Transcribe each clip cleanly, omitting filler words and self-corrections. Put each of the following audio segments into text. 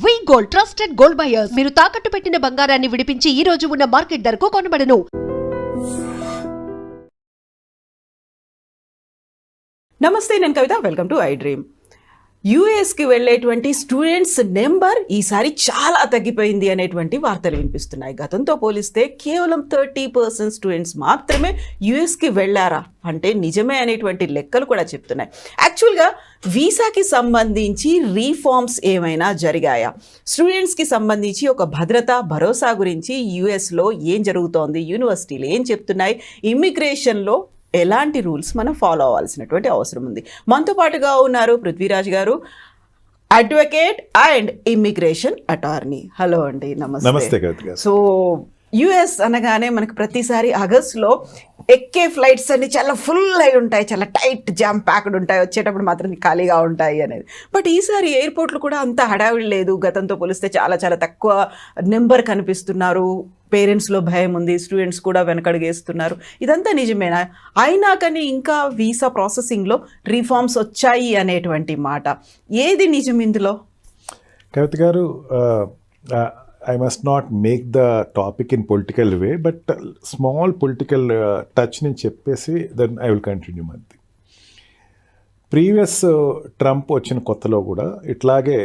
వి gold trusted gold buyers. మీరు తాకట్టు పెట్టిన బంగారాన్ని విడిపించి ఈ రోజు ఉన్న మార్కెట్ ధరకు కొనబడను. నమస్తే, నేను Kavitha. Welcome to I dream. యుఎస్కి వెళ్ళేటువంటి స్టూడెంట్స్ నెంబర్ ఈసారి చాలా తగ్గిపోయింది అనేటువంటి వార్తలు వినిపిస్తున్నాయి. గతంతో పోలిస్తే కేవలం 30% స్టూడెంట్స్ మాత్రమే యుఎస్కి వెళ్ళారా అంటే నిజమే అనేటువంటి లెక్కలు కూడా చెప్తున్నాయి. యాక్చువల్గా వీసాకి సంబంధించి రీఫార్మ్స్ ఏమైనా జరిగాయా? స్టూడెంట్స్కి సంబంధించి ఒక భరోసా గురించి యుఎస్లో ఏం జరుగుతోంది, యూనివర్సిటీలు ఏం చెప్తున్నాయి, ఇమ్మిగ్రేషన్లో ఎలాంటి రూల్స్ మనం ఫాలో అవ్వాల్సినటువంటి అవసరం ఉంది. మనతో పాటుగా ఉన్నారు పృథ్వీరాజ్ గారు, advocate and immigration attorney. Hello అండి, నమస్తే. సో యుఎస్ అనగానే మనకు ప్రతిసారి ఆగస్టులో ఎక్కే ఫ్లైట్స్ అన్ని చాలా ఫుల్ అయి ఉంటాయి, చాలా టైట్ జామ్ ప్యాక్డ్ ఉంటాయి, వచ్చేటప్పుడు మాత్రం ఖాళీగా ఉంటాయి అనేది. బట్ ఈసారి ఎయిర్పోర్ట్లు కూడా అంత హడావిడి లేదు. గతంతో పోలిస్తే చాలా చాలా తక్కువ నెంబర్ కనిపిస్తున్నారు. పేరెంట్స్లో భయం ఉంది, స్టూడెంట్స్ కూడా వెనకడుగేస్తున్నారు. ఇదంతా నిజమేనా? అయినా కానీ ఇంకా వీసా ప్రాసెసింగ్లో రీఫార్మ్స్ వచ్చాయి అనేటువంటి మాట, ఏది నిజం ఇందులో? కవిత గారు, I must not make the topic in political way, but small political touch నేను చెప్పేసి then I will continue my thing. Previous Trump వచ్చిన కొత్తలో కూడా ఇట్లాగే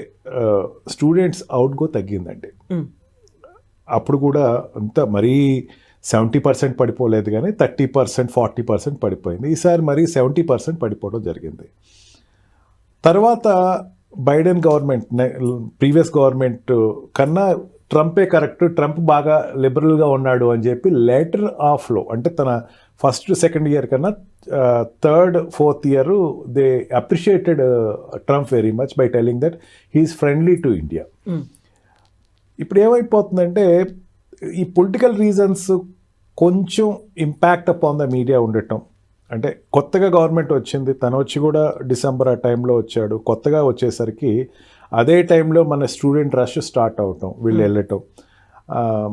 స్టూడెంట్స్ అవుట్గో తగ్గిందండి. అప్పుడు కూడా అంత మరీ 70% పడిపోలేదు, కానీ 30%, 40% పడిపోయింది. ఈసారి మరీ 70% పడిపోవడం జరిగింది. తర్వాత బైడెన్ గవర్నమెంట్, ప్రీవియస్ గవర్నమెంట్ కన్నా ట్రంపే కరెక్ట్, ట్రంప్ బాగా లిబరల్గా ఉన్నాడు అని చెప్పి లెటర్ ఆఫ్లో, అంటే తన ఫస్ట్ సెకండ్ ఇయర్ కన్నా third fourth year they appreciated Trump very much by telling that he is friendly to India. ఇప్పుడు ఏమైపోతుందంటే ఈ పొలిటికల్ రీజన్స్ కొంచెం ఇంపాక్ట్ అపాన్ ద మీడియా ఉండటం. అంటే కొత్తగా గవర్నమెంట్ వచ్చింది, తను వచ్చి కూడా డిసెంబర్ ఆ టైంలో వచ్చాడు. కొత్తగా వచ్చేసరికి అదే టైంలో మన స్టూడెంట్ రష్ స్టార్ట్ అవటం, వీళ్ళు వెళ్ళటం,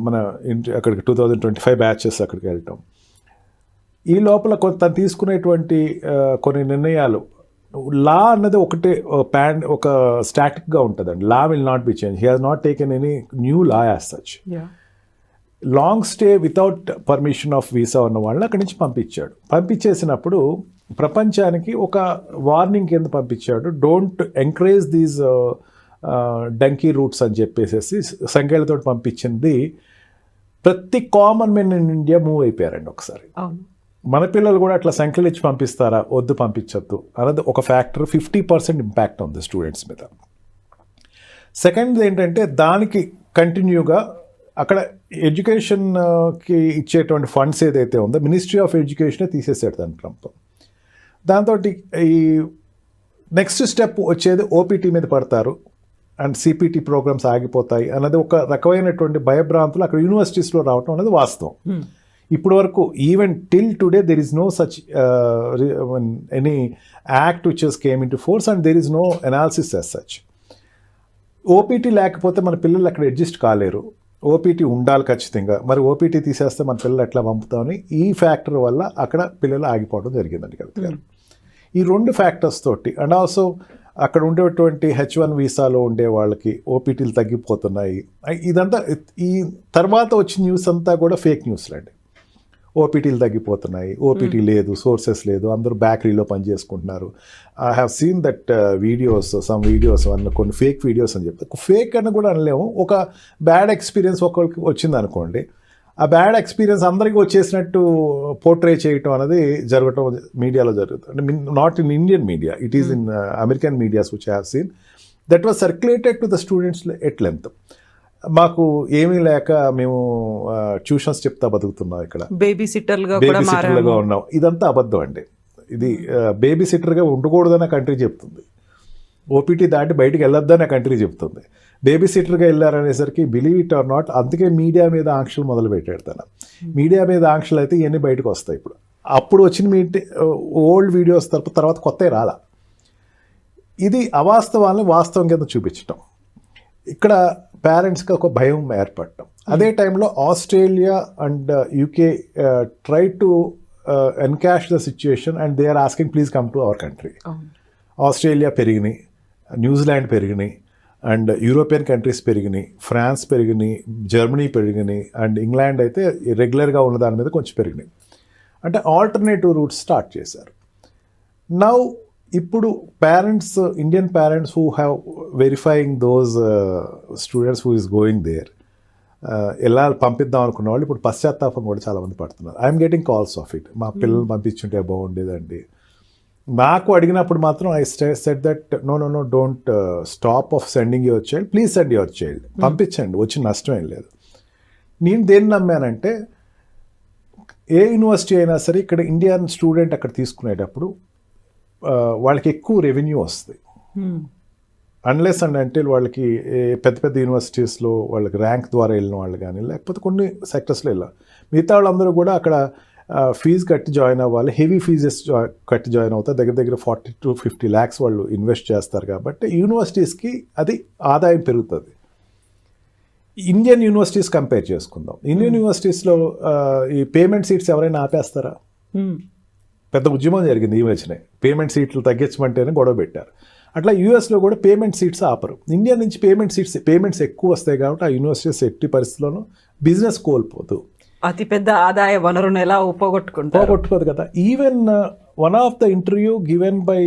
మన అక్కడికి 2025 బ్యాచెస్ అక్కడికి వెళ్ళటం. ఈ లోపల తను తీసుకునేటువంటి కొన్ని నిర్ణయాలు, లా అన్నది ఒకటే ఒక స్టాటిక్గా ఉంటుందండి. Law will not B change. He has not taken any new law as such. Long stay without permission of visa ఉన్న వాళ్ళని అక్కడి నుంచి పంపించాడు. పంపించేసినప్పుడు ప్రపంచానికి ఒక వార్నింగ్ కింద పంపించాడు. Don't encourage these dunki routes అని చెప్పేసి సంఖ్యలతో పంపించింది. ప్రతి common men in India move అయిపోయారండి ఒకసారి. మన పిల్లలు కూడా అట్లా సంఖ్యలు ఇచ్చి పంపిస్తారా, వద్దు పంపించద్దు అన్నది ఒక ఫ్యాక్టర్. 50% ఇంపాక్ట్ ఉంది స్టూడెంట్స్ మీద. సెకండ్ ఏంటంటే దానికి కంటిన్యూగా అక్కడ ఎడ్యుకేషన్కి ఇచ్చేటువంటి ఫండ్స్ ఏదైతే ఉందో మినిస్ట్రీ ఆఫ్ ఎడ్యుకేషనే తీసేసాడు దాని ట్రంప్. దాంతో ఈ నెక్స్ట్ స్టెప్ వచ్చేది ఓపీటీ మీద పడతారు అండ్ సిపిటి ప్రోగ్రామ్స్ ఆగిపోతాయి అన్నది ఒక రకమైనటువంటి భయభ్రాంతులు అక్కడ యూనివర్సిటీస్లో రావటం అనేది వాస్తవం. ఇప్పటి వరకు even till today there is no such any act which has came into force and there is no analysis as such. OPT లేకపోతే మన పిల్లలు అక్కడ అడ్జస్ట్ కాలేరు. ఓపీటీ ఉండాలి ఖచ్చితంగా. మరి ఓపీటీ తీసేస్తే మన పిల్లలు ఎట్లా పంపుతామని ఈ ఫ్యాక్టర్ వల్ల అక్కడ పిల్లలు ఆగిపోవడం జరిగిందండి కవిత గారు. ఈ రెండు ఫ్యాక్టర్స్ తోటి అండ్ ఆల్సో అక్కడ ఉండేటువంటి H1 వీసాలో ఉండే వాళ్ళకి ఓపీటీలు తగ్గిపోతున్నాయి. ఇదంతా ఈ తర్వాత వచ్చిన న్యూస్ అంతా కూడా ఫేక్ న్యూస్లు అండి. ఓపీటీలు తగ్గిపోతున్నాయి, ఓపీటీ లేదు, సోర్సెస్ లేదు, అందరూ బేకరీలో పనిచేసుకుంటున్నారు. I have seen that some videos కొన్ని ఫేక్ వీడియోస్ అని చెప్తే, ఫేక్ అని కూడా అనలేము. ఒక బ్యాడ్ ఎక్స్పీరియన్స్ ఒకరికి వచ్చింది అనుకోండి, ఆ బ్యాడ్ ఎక్స్పీరియన్స్ అందరికీ వచ్చేసినట్టు పోర్ట్రే చేయటం అనేది జరగటం మీడియాలో జరుగుతుంది. అంటే not in Indian media, it is in American medias which I have seen that was circulated to the students at length. మాకు ఏమీ లేక మేము ట్యూషన్స్ చెప్తా బతుకుతున్నాం, ఇక్కడ బేబీ సిట్టర్లుగా ఉన్నాం. ఇదంతా అబద్ధం అండి. ఇది బేబీ సిట్టర్గా ఉండకూడదని కంట్రీ చెప్తుంది. ఓపీటీ దాటి బయటికి వెళ్ళొద్దని కంట్రీ చెప్తుంది. బేబీ సిట్టర్గా వెళ్ళారనేసరికి బిలీవ్ ఇట్ ఆర్ నాట్, అందుకే మీడియా మీద ఆంక్షలు మొదలు పెట్టాడు తను. మీడియా మీద ఆంక్షలు అయితే ఇవన్నీ బయటకు వస్తాయి. అప్పుడు వచ్చిన ఓల్డ్ వీడియోస్ తర్వాత కొత్తవి రాలా. ఇది అవాస్తవాన్ని వాస్తవం కింద చూపించటం. ఇక్కడ పేరెంట్స్కి ఒక భయం ఏర్పడటం. అదే టైంలో Australia and UK try to encash the situation and they are asking please come to our country. Australia పెరిగినాయి, న్యూజిలాండ్ పెరిగినాయి, అండ్ యూరోపియన్ కంట్రీస్ పెరిగినాయి, ఫ్రాన్స్ పెరిగినాయి, జర్మనీ పెరిగినాయి, అండ్ ఇంగ్లాండ్ అయితే రెగ్యులర్గా ఉన్న దాని మీద కొంచెం పెరిగినాయి. అంటే ఆల్టర్నేటివ్ రూట్స్ స్టార్ట్ చేశారు. నౌ ఇప్పుడు parents, Indian parents who have verifying those students who is going there, ఎలా పంపిద్దాం అనుకున్న వాళ్ళు ఇప్పుడు పశ్చాత్తాపం కూడా చాలామంది పడుతున్నారు. I'm getting calls of it. మా పిల్లలు పంపించుంటే బాగుండేదండి. నాకు అడిగినప్పుడు మాత్రం I said that no don't stop of sending your child, please send your child, పంపించండి, వచ్చి నష్టం ఏం లేదు. నేను దేన్ని నమ్మానంటే ఏ యూనివర్సిటీ అయినా సరే ఇక్కడ ఇండియన్ స్టూడెంట్ అక్కడ తీసుకునేటప్పుడు వాళ్ళకి ఎక్కువ రెవెన్యూ వస్తుంది. అన్లెస్ అండ్ అంటే వాళ్ళకి పెద్ద పెద్ద యూనివర్సిటీస్లో వాళ్ళకి ర్యాంక్ ద్వారా వెళ్ళిన వాళ్ళు కానీ, లేకపోతే కొన్ని సెక్టర్స్లో వెళ్ళాలి. మిగతా వాళ్ళందరూ కూడా అక్కడ ఫీజు కట్టి జాయిన్ అవ్వాలి, హెవీ ఫీజెస్ కట్టి జాయిన్ అవుతారు. దగ్గర దగ్గర 40 to 50 lakhs వాళ్ళు ఇన్వెస్ట్ చేస్తారు. కాబట్టి యూనివర్సిటీస్కి అది ఆదాయం పెరుగుతుంది. ఇండియన్ యూనివర్సిటీస్ కంపేర్ చేసుకుందాం. ఇండియన్ యూనివర్సిటీస్లో ఈ పేమెంట్ సీట్స్ ఎవరైనా ఆపేస్తారా? పెద్ద ఉద్యమం జరిగింది ఈ మధ్యనే, పేమెంట్ సీట్లు తగ్గించమంటేనే గొడవ పెట్టారు. అట్లా యూఎస్లో కూడా పేమెంట్ సీట్స్ ఆపరు. ఇండియా నుంచి పేమెంట్స్ ఎక్కువ వస్తాయి కాబట్టి ఆ యూనివర్సిటీస్ ఎట్టి పరిస్థితుల్లోనూ బిజినెస్ కోల్పోదు. అతిపెద్ద ఆదాయ వనరును ఎలా పోగొట్టుకోదు కదా. Even one of the interview given by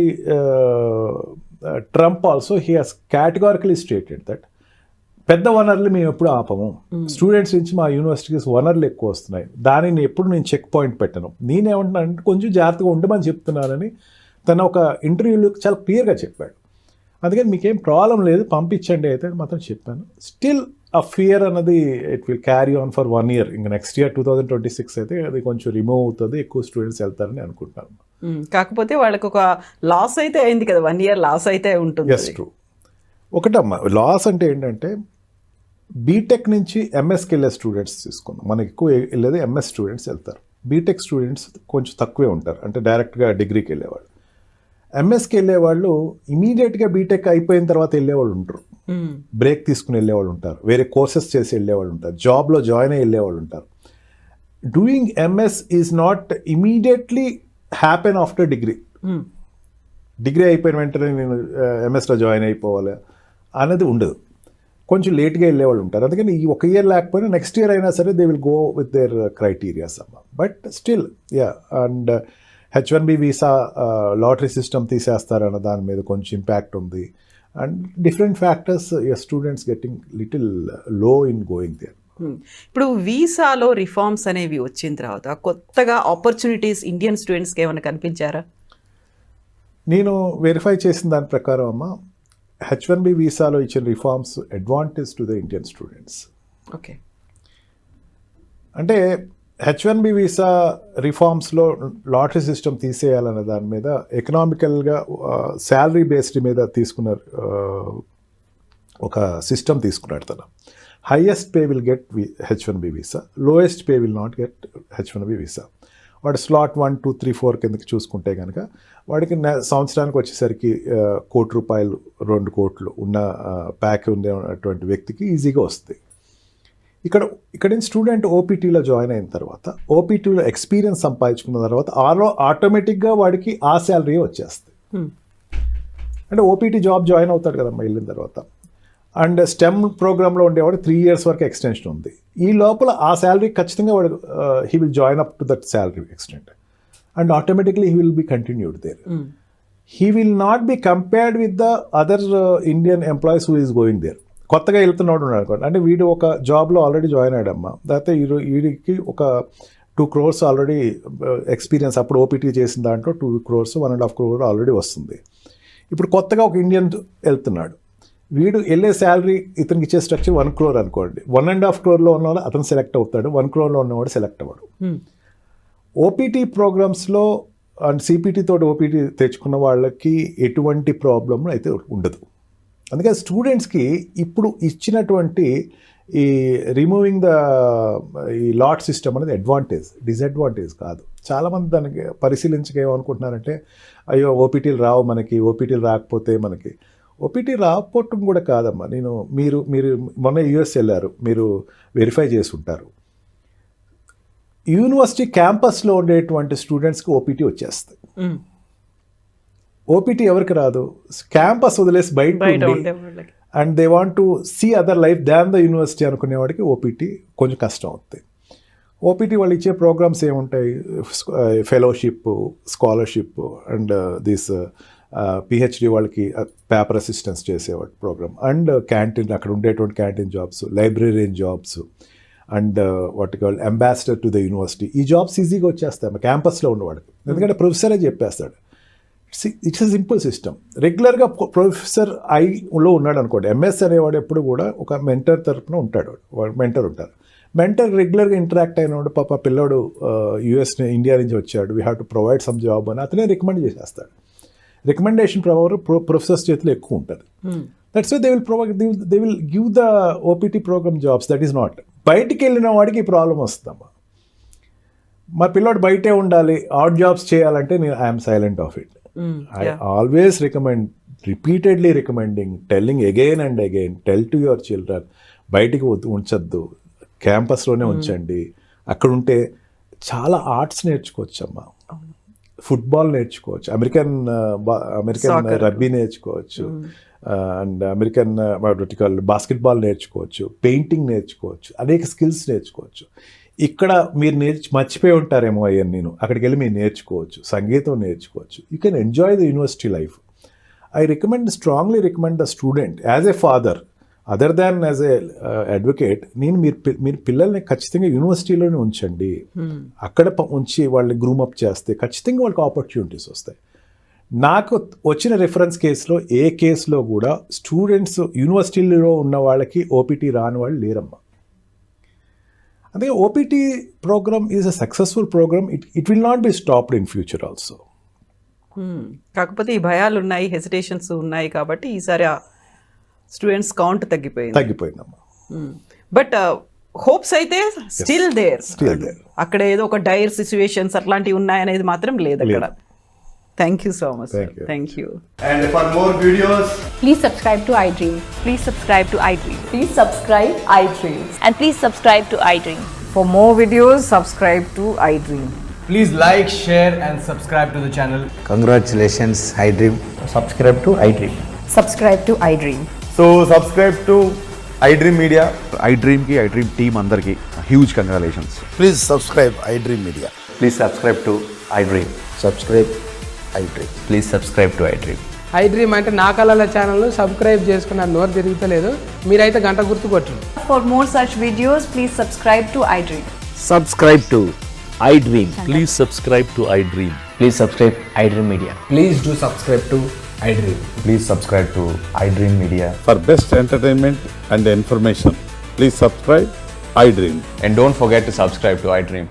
Trump also he has categorically stated that పెద్ద వనరులు మేము ఎప్పుడు ఆపము, స్టూడెంట్స్ నుంచి మా యూనివర్సిటీస్ వనరులు ఎక్కువ వస్తున్నాయి, దానిని ఎప్పుడు నేను చెక్ పాయింట్ పెట్టను, నేనేమంటున్నానంటే కొంచెం జాగ్రత్తగా ఉండమని చెప్తున్నానని తన ఒక ఇంటర్వ్యూలో చాలా క్లియర్గా చెప్పాడు. అందుకని మీకేం ప్రాబ్లం లేదు, పంపించండి అయితే మాత్రం చెప్పాను. స్టిల్ ఆ ఫియర్ అన్నది it will carry on for 1 year. ఇంకా నెక్స్ట్ ఇయర్ 2026 అయితే అది కొంచెం రిమూవ్ అవుతుంది, ఎక్కువ స్టూడెంట్స్ వెళ్తారని అనుకుంటున్నాను. కాకపోతే వాళ్ళకి ఒక లాస్ అయితే అయింది కదా, 1 year లాస్ అయితే ఉంటుంది. Yes true. ఒకటమ్మా లాస్ అంటే ఏంటంటే బీటెక్ నుంచి ఎంఎస్కి వెళ్ళే స్టూడెంట్స్ తీసుకుందాం. మనకి ఎక్కువ వెళ్ళేది ఎంఎస్ స్టూడెంట్స్ వెళ్తారు. బీటెక్ స్టూడెంట్స్ కొంచెం తక్కువే ఉంటారు, అంటే డైరెక్ట్గా డిగ్రీకి వెళ్ళేవాళ్ళు. ఎంఎస్కి వెళ్ళేవాళ్ళు ఇమీడియట్గా బీటెక్ అయిపోయిన తర్వాత వెళ్ళేవాళ్ళు ఉంటారు, బ్రేక్ తీసుకుని వెళ్ళేవాళ్ళు ఉంటారు, వేరే కోర్సెస్ చేసి వెళ్ళేవాళ్ళు ఉంటారు, జాబ్లో జాయిన్ అయ్యి వెళ్ళేవాళ్ళు ఉంటారు. Doing MS is not immediately happen after degree. Degree అయిపోయిన వెంటనే నేను ఎంఎస్లో జాయిన్ అయిపోవాలి అనేది ఉండదు, కొంచెం లేట్గా వెళ్ళేవాళ్ళు ఉంటారు. అందుకని ఈ 1 year లేకపోయినా నెక్స్ట్ ఇయర్ అయినా సరే they will go with their criterias అమ్మ. But still and H1B visa lottery system తీసేస్తారన్న దాని మీద కొంచెం ఇంపాక్ట్ ఉంది. And different factors students getting little low in going there. ఇప్పుడు వీసాలో రిఫార్మ్స్ అనేవి వచ్చిన తర్వాత కొత్తగా ఆపర్చునిటీస్ ఇండియన్ స్టూడెంట్స్కి ఏమైనా కనిపించారా? నేను వెరిఫై చేసిన దాని ప్రకారం అమ్మ, H1B వీసాలో ఇచ్చిన reforms advantage to the Indian students. Okay, అంటే H1B వీసా రిఫార్మ్స్లో లాటరీ సిస్టమ్ తీసేయాలనే దాని మీద ఎకనామికల్గా శాలరీ బేస్డ్ మీద తీసుకున్న ఒక సిస్టమ్ తీసుకున్నాడు తను. Highest pay will get H1B visa, lowest pay will not get H1B visa. వాడు స్లాట్ 1, 2, 3, 4 కిందకి చూసుకుంటే కనుక వాడికి సంవత్సరానికి వచ్చేసరికి 1 కోటి రూపాయలు 2 కోట్లు ఉన్న ప్యాక్ ఉండేటువంటి వ్యక్తికి ఈజీగా వస్తుంది. ఇక్కడ స్టూడెంట్ ఓపీటీలో జాయిన్ అయిన తర్వాత, ఓపీటీలో ఎక్స్పీరియన్స్ సంపాదించుకున్న తర్వాత ఆటోమేటిక్గా వాడికి ఆ శాలరీ వచ్చేస్తుంది. అంటే ఓపీటీ జాబ్ జాయిన్ అవుతాడు కదమ్మా వెళ్ళిన తర్వాత. అండ్ స్టెమ్ ప్రోగ్రాంలో ఉండేవాడు 3 years వరకు ఎక్స్టెన్షన్ ఉంది. ఈ లోపల ఆ శాలరీ ఖచ్చితంగా వాడు he will join up to that salary extent and automatically he will be continued there. He will not be compared with the other Indian employees who is going there. కొత్తగా వెళ్తున్నాడు అనుకోండి, అంటే వీడు ఒక జాబ్లో ఆల్రెడీ జాయిన్ అయ్యాడమ్మా, లేకపోతే వీడికి ఒక 2 crores ఆల్రెడీ ఎక్స్పీరియన్స్, అప్పుడు ఓపీటీ చేసిన దాంట్లో 2 crores 1.5 crore ఆల్రెడీ వస్తుంది. ఇప్పుడు కొత్తగా ఒక ఇండియన్ వెళ్తున్నాడు, వీడు వెళ్ళే శాలరీ ఇతనికి ఇచ్చే స్ట్రక్చర్ 1 crore అనుకోండి. 1.5 crore ఉన్నవాడు అతను సెలెక్ట్ అవుతాడు, 1 crore ఉన్నవాడు సెలెక్ట్ అవ్వడు. ఓపీటీ ప్రోగ్రామ్స్లో అండ్ సిపిటీ తోటి ఓపీటీ తెచ్చుకున్న వాళ్ళకి ఎటువంటి ప్రాబ్లం అయితే ఉండదు. అందుకని స్టూడెంట్స్కి ఇప్పుడు ఇచ్చినటువంటి ఈ రిమూవింగ్ ఈ లాట్ సిస్టమ్ అనేది అడ్వాంటేజ్, డిసడ్వాంటేజ్ కాదు. చాలామంది దానికి పరిశీలించక ఏమనుకుంటున్నారంటే, అయ్యో ఓపీటీలు రావు మనకి, ఓపీటీలు రాకపోతే మనకి. ఓపీటీ రాకపోవటం కూడా కాదమ్మా. మీరు మొన్న యూఎస్ వెళ్ళారు, మీరు వెరిఫై చేసి ఉంటారు. యూనివర్సిటీ క్యాంపస్లో ఉండేటువంటి స్టూడెంట్స్కి ఓపీటీ వచ్చేస్తుంది. ఓపీటీ ఎవరికి రాదు? క్యాంపస్ వదిలేసి బయట and they want to see other life than the university అనుకునేవాడికి ఓపీటీ కొంచెం కష్టం అవుతుంది. ఓపీటీ వాళ్ళు ఇచ్చే ప్రోగ్రామ్స్ ఏముంటాయి, fellowship, scholarship and this PhD వాళ్ళకి పేపర్ అసిస్టెన్స్ చేసేవాడు ప్రోగ్రామ్, అండ్ క్యాంటీన్ అక్కడ ఉండేటువంటి canteen jobs, librarian jobs, and what call ambassador to the university. ఈ జాబ్స్ ఈజీగా వచ్చేస్తాయి క్యాంపస్లో ఉన్నవాడికి, ఎందుకంటే ప్రొఫెసరే చెప్పేస్తాడు. It's a simple system. రెగ్యులర్గా ప్రొఫెసర్ ఐలో ఉన్నాడు అనుకోండి, ఎంఎస్ అనేవాడు ఎప్పుడు కూడా ఒక మెంటర్ తరపున ఉంటాడు, వాడు మెంటర్ ఉంటారు. మెంటర్ రెగ్యులర్గా ఇంటరాక్ట్ అయినవాడు, పాప పిల్లోడు ఇండియా నుంచి వచ్చాడు, we have to provide some job అని అతనే రికమెండ్ చేసేస్తాడు. రికమెండేషన్ పవర్ ప్రొఫెసర్స్ చేతిలో ఎక్కువ ఉంటుంది. That's why they will give the OPT program jobs. That is not, బయటికి వెళ్ళిన వాడికి ఈ ప్రాబ్లం వస్తుందమ్మా. మా పిల్లోడు బయటే ఉండాలి, ఆడ్ జాబ్స్ చేయాలంటే నేను I'm silent of it. I always recommend, repeatedly recommending, telling again and again, tell to your children, బయటికి ఉంచద్దు, క్యాంపస్లోనే ఉంచండి. అక్కడ ఉంటే చాలా ఆర్ట్స్ నేర్చుకోవచ్చు అమ్మా, ఫుట్బాల్ నేర్చుకోవచ్చు, అమెరికన్ రగ్బీ నేర్చుకోవచ్చు, అండ్ అమెరికన్ బాస్కెట్బాల్ నేర్చుకోవచ్చు, పెయింటింగ్ నేర్చుకోవచ్చు, అనేక స్కిల్స్ నేర్చుకోవచ్చు. ఇక్కడ మీరు మర్చిపోయి ఉంటారేమో అయ్యని, నేను అక్కడికి వెళ్ళి మీరు నేర్చుకోవచ్చు, సంగీతం నేర్చుకోవచ్చు. You can enjoy the university life. I strongly recommend the student as a father, other than as a advocate, మీరు పిల్లల్ని ఖచ్చితంగా యూనివర్సిటీలోనే ఉంచండి. అక్కడ ఉంచి వాళ్ళని గ్రూమప్ చేస్తే ఖచ్చితంగా వాళ్ళకి ఆపర్చునిటీస్ వస్తాయి. నాకు వచ్చిన రిఫరెన్స్ కేసులో ఏ కేసులో కూడా స్టూడెంట్స్ యూనివర్సిటీలో ఉన్న వాళ్ళకి ఓపీటీ రాని వాళ్ళు లేరమ్మా. అందుకే OPT program is a successful program. It will not be stopped in future also. కాకపోతే ఈ భయాలు ఉన్నాయి, హెసిటేషన్స్ ఉన్నాయి కాబట్టి ఈసారి స్టూడెంట్స్ కౌంట్ తగ్గిపోయిందమ్మా. బట్ హోప్స్ అయితే స్టిల్ దేర్. అక్కడ ఏదో ఒక డైర్ సిచ్యువేషన్స్ అట్లాంటివి ఉన్నాయనేది మాత్రం లేదు అక్కడ. Thank you so much. Thank you. And for more videos, please subscribe to iDream. Please subscribe to iDream. Please subscribe iDream. And please subscribe to iDream. For more videos, subscribe to iDream. please like, share and subscribe to the channel. Congratulations, iDream. Subscribe to iDream. Subscribe to iDream. So subscribe to iDream Media. iDream ki iDream team andarki huge congratulations. Please subscribe iDream Media. Please subscribe to iDream. Subscribe iDream. Please subscribe to iDream. iDream అంటే నా కళల ఛానల్ను subscribe చేసుకున్న నోరు తిరుగుతలేదు, మీరైతే గంట గుర్తు కొట్టండి. For more such videos, please subscribe to iDream. Subscribe to iDream. Please subscribe to iDream. Please subscribe iDream Media. Please do subscribe to iDream. Please subscribe to iDream Media. For best entertainment and information, please subscribe iDream. And don't forget to subscribe to iDream.